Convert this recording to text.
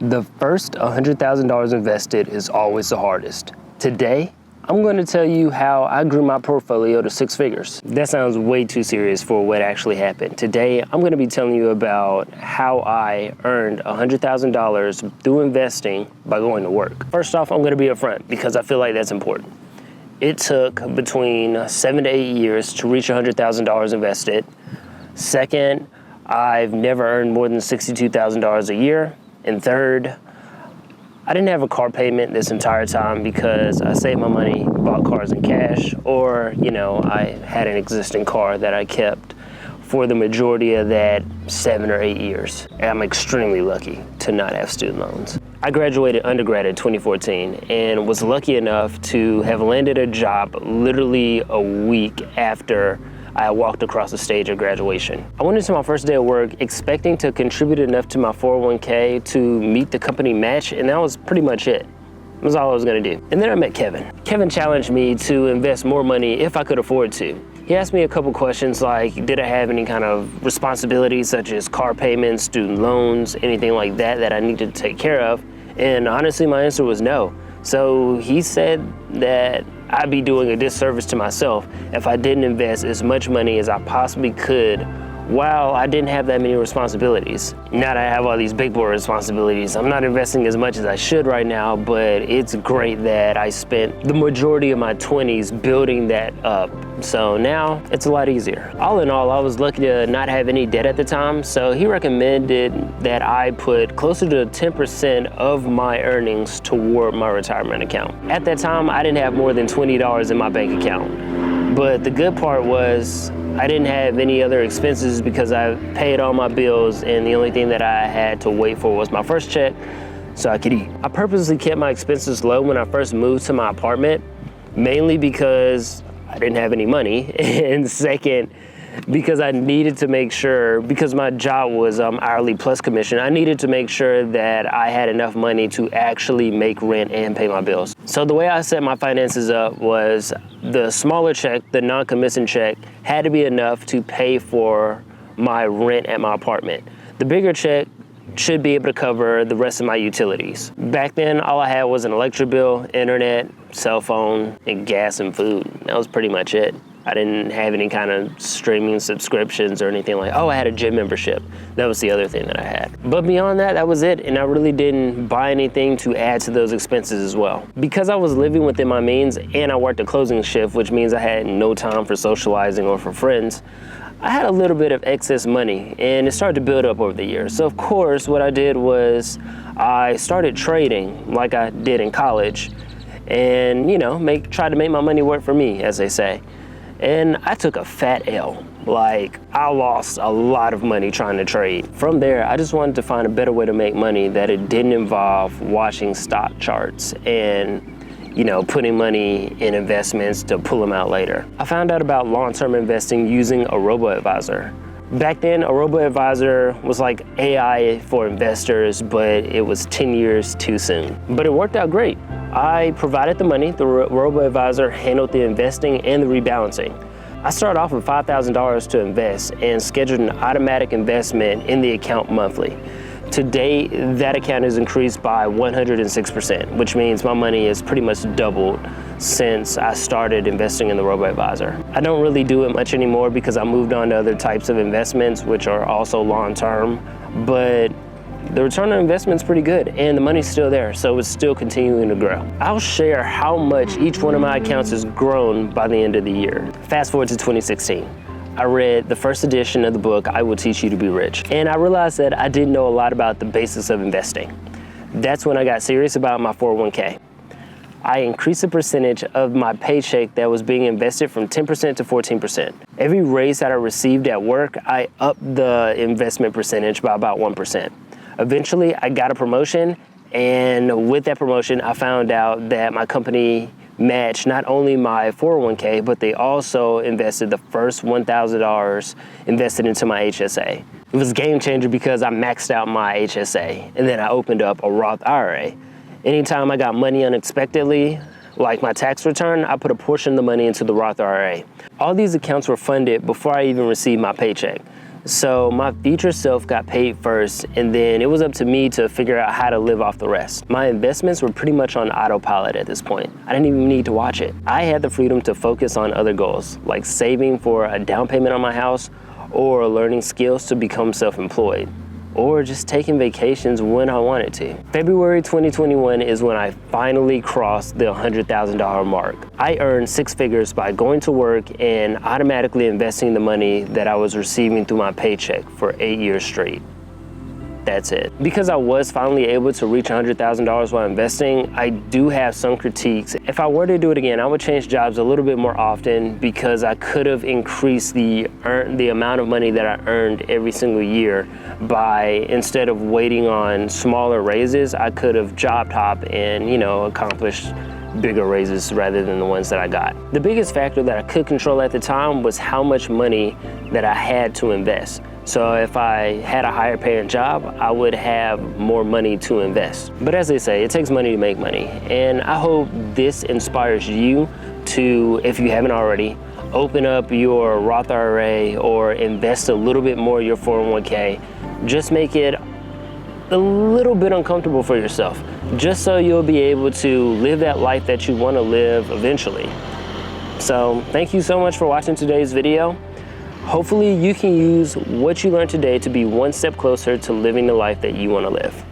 The first $100,000 invested is always the hardest. Today, I'm going to tell you how I grew my portfolio to 6 figures. That sounds way too serious for what actually happened. Today, I'm going to be telling you about how I earned $100,000 through investing by going to work. First off, I'm going to be upfront because I feel like that's important. It took between 7 to 8 years to reach $100,000 invested. Second, I've never earned more than $62,000 a year. And third, I didn't have a car payment this entire time because I saved my money, bought cars in cash, or, I had an existing car that I kept for the majority of that 7 or 8 years. And I'm extremely lucky to not have student loans. I graduated undergrad in 2014 and was lucky enough to have landed a job literally a week after I walked across the stage of graduation. I went into my first day of work expecting to contribute enough to my 401k to meet the company match, and that was pretty much it. That was all I was gonna do. And then I met Kevin. Kevin challenged me to invest more money if I could afford to. He asked me a couple questions like, did I have any kind of responsibilities such as car payments, student loans, anything like that I needed to take care of? And honestly, my answer was no. So he said that I'd be doing a disservice to myself if I didn't invest as much money as I possibly could while I didn't have that many responsibilities. Now that I have all these big boy responsibilities, I'm not investing as much as I should right now, but it's great that I spent the majority of my 20s building that up. So now it's a lot easier. All in all, I was lucky to not have any debt at the time, so he recommended that I put closer to 10% of my earnings toward my retirement account. At that time, I didn't have more than $20 in my bank account. But the good part was I didn't have any other expenses because I paid all my bills, and the only thing that I had to wait for was my first check so I could eat. I purposely kept my expenses low when I first moved to my apartment, mainly because I didn't have any money, and second, because I needed to make sure, because my job was hourly plus commission, I needed to make sure that I had enough money to actually make rent and pay my bills. So the way I set my finances up was the smaller check, the non-commission check, had to be enough to pay for my rent at my apartment. The bigger check should be able to cover the rest of my utilities. Back then, all I had was an electric bill, internet, cell phone, and gas and food. That was pretty much it. I didn't have any kind of streaming subscriptions or anything like, I had a gym membership. That was the other thing that I had. But beyond that, that was it. And I really didn't buy anything to add to those expenses as well. Because I was living within my means and I worked a closing shift, which means I had no time for socializing or for friends, I had a little bit of excess money and it started to build up over the years. So of course, what I did was I started trading like I did in college and, try to make my money work for me, as they say. And I took a fat L. Like, I lost a lot of money trying to trade. From there, I just wanted to find a better way to make money that it didn't involve watching stock charts and, putting money in investments to pull them out later. I found out about long-term investing using a robo-advisor. Back then, a robo-advisor was like AI for investors, but it was 10 years too soon. But it worked out great. I provided the money, the robo-advisor handled the investing and the rebalancing. I started off with $5,000 to invest and scheduled an automatic investment in the account monthly. Today, that account has increased by 106%, which means my money has pretty much doubled since I started investing in the robo-advisor. I don't really do it much anymore because I moved on to other types of investments, which are also long-term, but the return on investment is pretty good and the money's still there, so it's still continuing to grow. I'll share how much each one of my accounts has grown by the end of the year. Fast forward to 2016. I read the first edition of the book, I Will Teach You to Be Rich. And I realized that I didn't know a lot about the basics of investing. That's when I got serious about my 401k. I increased the percentage of my paycheck that was being invested from 10% to 14%. Every raise that I received at work, I upped the investment percentage by about 1%. Eventually, I got a promotion, and with that promotion, I found out that my company matched not only my 401k, but they also invested the first $1,000 invested into my HSA. It was a game changer because I maxed out my HSA, and then I opened up a Roth IRA. Anytime I got money unexpectedly, like my tax return, I put a portion of the money into the Roth IRA. All these accounts were funded before I even received my paycheck. So my future self got paid first, and then it was up to me to figure out how to live off the rest. My investments were pretty much on autopilot at this point. I didn't even need to watch it. I had the freedom to focus on other goals, like saving for a down payment on my house, or learning skills to become self-employed, or just taking vacations when I wanted to. February 2021 is when I finally crossed the $100,000 mark. I earned 6 figures by going to work and automatically investing the money that I was receiving through my paycheck for 8 years straight. That's it. Because I was finally able to reach $100,000 while investing, I do have some critiques. If I were to do it again, I would change jobs a little bit more often, because I could have increased the amount of money that I earned every single year by, instead of waiting on smaller raises, I could have job hopped and, accomplished bigger raises rather than the ones that I got. The biggest factor that I could control at the time was how much money that I had to invest. So if I had a higher paying job, I would have more money to invest. But as they say, it takes money to make money. And I hope this inspires you to, if you haven't already, open up your Roth IRA or invest a little bit more in your 401k. Just make it a little bit uncomfortable for yourself, just so you'll be able to live that life that you want to live eventually. So thank you so much for watching today's video. Hopefully you can use what you learned today to be one step closer to living the life that you want to live.